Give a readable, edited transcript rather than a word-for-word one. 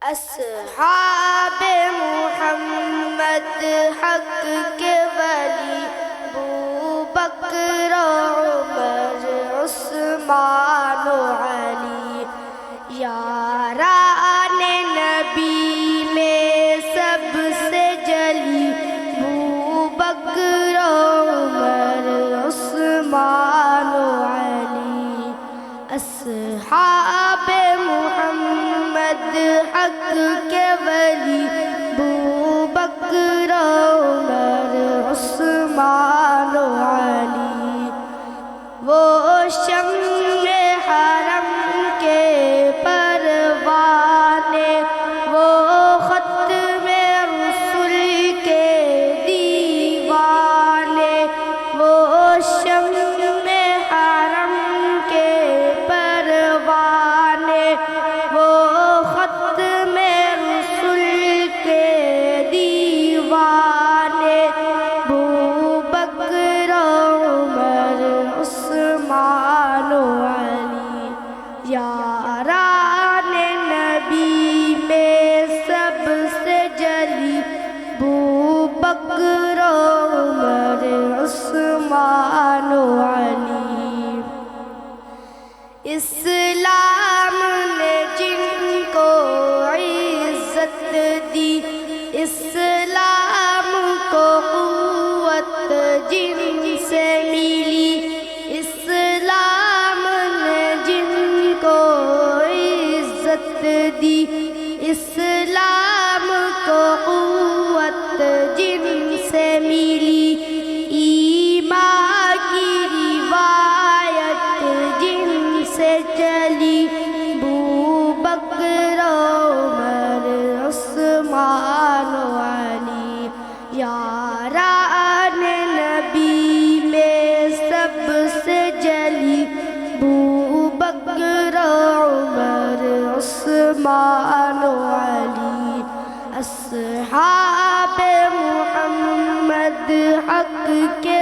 اصحاب محمد حق کے ولی ابوبکر عمر عثمان و علی، یاران نبی میں سب سے جلی ابوبکر عمر عثمان و علی۔ اصحاب محمد حق کے ولی ابوبکر عمر عثمان و علی، وہ شمع حرم کے پروانے، وہ ختم رسل کے دیوانے، وہ شمع حرم کے پروانے، وہ ختم رسل کے دیوانے، ابوبکر عمر عثمان و علی، یاران نبی میں سب سے جلی ابوبکر عمر عثمان و علی۔ اسلام نے جن کو عزت دی، اسلام کو قوت جن سے ملی، اسلام نے جن کو عزت دی، اسلام کو قوت جن سے ملی، ایمان کی روایت جن سے چلی ابوبکر عمر عثمان و علی، یاران نبی میں سب سے جلی ابوبکر عمر عثمان و علی۔ اصحاب محمد حق کے